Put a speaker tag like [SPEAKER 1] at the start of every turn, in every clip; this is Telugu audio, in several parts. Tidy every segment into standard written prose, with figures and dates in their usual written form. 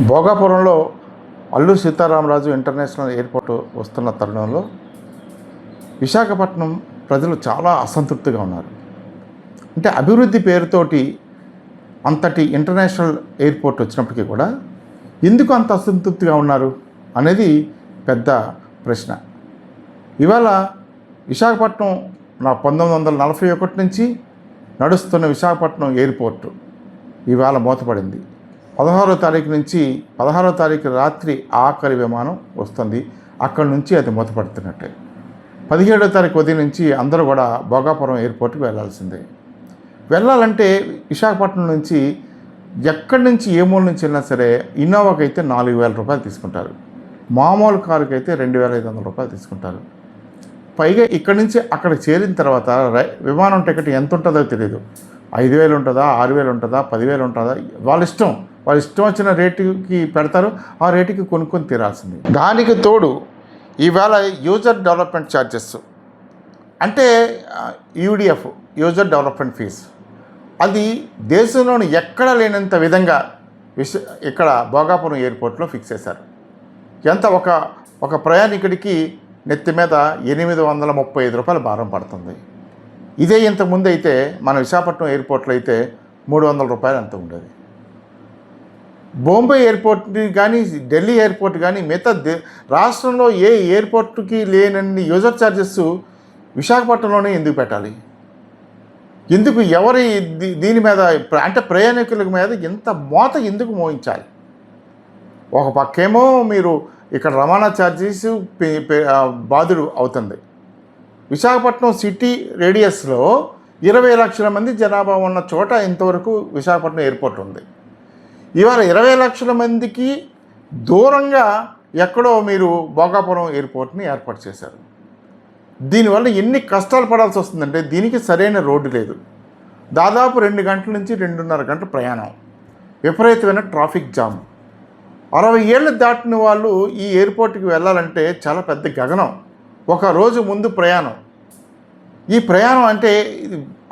[SPEAKER 1] భోగాపురంలో అల్లూరి సీతారామరాజు ఇంటర్నేషనల్ ఎయిర్పోర్ట్ వస్తున్న తరుణంలో విశాఖపట్నం ప్రజలు చాలా అసంతృప్తిగా ఉన్నారు. అంటే అభివృద్ధి పేరుతోటి అంతటి ఇంటర్నేషనల్ ఎయిర్పోర్ట్ వచ్చినప్పటికీ కూడా ఎందుకు అంత అసంతృప్తిగా ఉన్నారు అనేది పెద్ద ప్రశ్న. ఇవాళ విశాఖపట్నం 1941 నుంచి నడుస్తున్న విశాఖపట్నం ఎయిర్పోర్టు ఇవాళ మూతపడింది. 16వ తారీఖు రాత్రి ఆఖరి విమానం వస్తుంది. అక్కడి నుంచి అది మూతపడుతున్నట్టే. 17వ తారీఖు ఉదయం నుంచి అందరూ కూడా భోగాపురం ఎయిర్పోర్ట్కి వెళ్ళాల్సిందే. వెళ్ళాలంటే విశాఖపట్నం నుంచి ఎక్కడి నుంచి ఏ మూల నుంచి వెళ్ళినా సరే ఇన్నోవాకి అయితే 4,000 రూపాయలు తీసుకుంటారు. మామూలు కారుకి అయితే 2,500 రూపాయలు తీసుకుంటారు. పైగా ఇక్కడి నుంచి అక్కడికి చేరిన తర్వాత విమానం టికెట్ ఎంత ఉంటుందో తెలియదు. 5,000 ఉంటుందా, 6,000 ఉంటుందా, 10,000 ఉంటుందా, వాళ్ళ ఇష్టం వచ్చిన రేటుకి పెడతారు. ఆ రేటుకి కొనుక్కొని తీరాల్సింది. దానికి తోడు ఈవేళ యూజర్ డెవలప్మెంట్ ఛార్జెస్ అంటే యూడిఎఫ్ యూజర్ డెవలప్మెంట్ ఫీజు అది దేశంలోని ఎక్కడ లేనంత విధంగా ఇక్కడ భోగాపురం ఎయిర్పోర్ట్లో ఫిక్స్ చేశారు. ఎంత ఒక ప్రయాణికుడికి నెత్తి మీద 835 రూపాయల భారం పడుతుంది. ఇదే ఇంతకుముందు అయితే మన విశాఖపట్నం ఎయిర్పోర్ట్లో అయితే 300 రూపాయలు అంత ఉండేది. బొంబాయి ఎయిర్పోర్ట్ కానీ ఢిల్లీ ఎయిర్పోర్ట్ కానీ మిగతా రాష్ట్రంలో ఏ ఎయిర్పోర్ట్కి లేనన్ని యూజర్ ఛార్జెస్ విశాఖపట్నంలోనే ఎందుకు పెట్టాలి? ఎందుకు ఎవరి దీని మీద అంటే ప్రయాణికుల మీద ఇంత మోత ఎందుకు మోయించాలి? ఒక పక్కేమో మీరు ఇక్కడ రవాణా ఛార్జెస్ బాధుడు అవుతుంది. విశాఖపట్నం సిటీ రేడియస్లో 20 లక్షల మంది జనాభా ఉన్న చోట ఇంతవరకు విశాఖపట్నం ఎయిర్పోర్ట్ ఉంది. ఇవాళ 20 లక్షల మందికి దూరంగా ఎక్కడో మీరు భోగాపురం ఎయిర్పోర్ట్ని ఏర్పాటు చేశారు. దీనివల్ల ఎన్ని కష్టాలు పడాల్సి వస్తుందంటే దీనికి సరైన రోడ్డు లేదు. దాదాపు 2 గంటల నుంచి 2.5 గంటల ప్రయాణం, విపరీతమైన ట్రాఫిక్ జామ్. 60 ఏళ్ళు దాటిన వాళ్ళు ఈ ఎయిర్పోర్ట్కి వెళ్ళాలంటే చాలా పెద్ద గగనం. ఒక రోజు ముందు ప్రయాణం. ఈ ప్రయాణం అంటే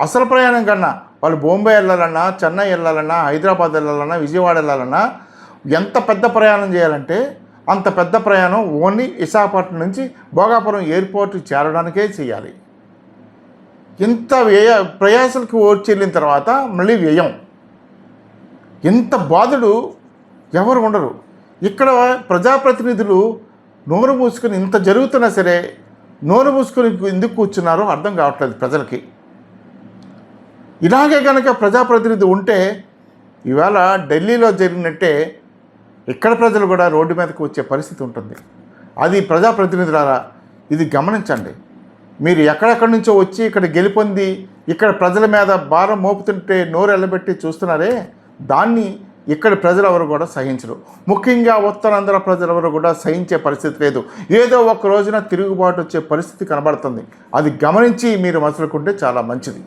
[SPEAKER 1] అసలు ప్రయాణం కన్నా వాళ్ళు బొంబాయి వెళ్ళాలన్నా, చెన్నై వెళ్ళాలన్నా, హైదరాబాద్ వెళ్ళాలన్నా, విజయవాడ వెళ్ళాలన్నా ఎంత పెద్ద ప్రయాణం చేయాలంటే అంత పెద్ద ప్రయాణం ఓన్లీ విశాఖపట్నం నుంచి భోగాపురం ఎయిర్పోర్ట్ చేరడానికే చేయాలి. ఇంత ప్రయాసాలకు ఓర్చెల్లిన తర్వాత మళ్ళీ వ్యయం. ఇంత బాధుడు ఎవరు ఉండరు. ఇక్కడ ప్రజాప్రతినిధులు నోరు మూసుకొని ఇంత జరుగుతున్నా సరే నోరు మూసుకొని ఎందుకు కూర్చున్నారో అర్థం కావట్లేదు ప్రజలకి. ఇలాగే కనుక ప్రజాప్రతినిధి ఉంటే ఇవాళ ఢిల్లీలో జరిగినట్టే ఇక్కడ ప్రజలు కూడా రోడ్డు మీదకి వచ్చే పరిస్థితి ఉంటుంది. అది ప్రజాప్రతినిధులారా ఇది గమనించండి. మీరు ఎక్కడెక్కడి నుంచో వచ్చి ఇక్కడ గెలుపొంది ఇక్కడ ప్రజల మీద భారం మోపుతుంటే నోరు ఎల్లబెట్టి చూస్తున్నారే, దాన్ని ఇక్కడ ప్రజలెవరు కూడా సహించరు. ముఖ్యంగా ఉత్తరాంధ్ర ప్రజలెవరు కూడా సహించే పరిస్థితి లేదు. ఏదో ఒక రోజున తిరుగుబాటు వచ్చే పరిస్థితి కనబడుతుంది. అది గమనించి మీరు మసులుకుంటే చాలా మంచిది.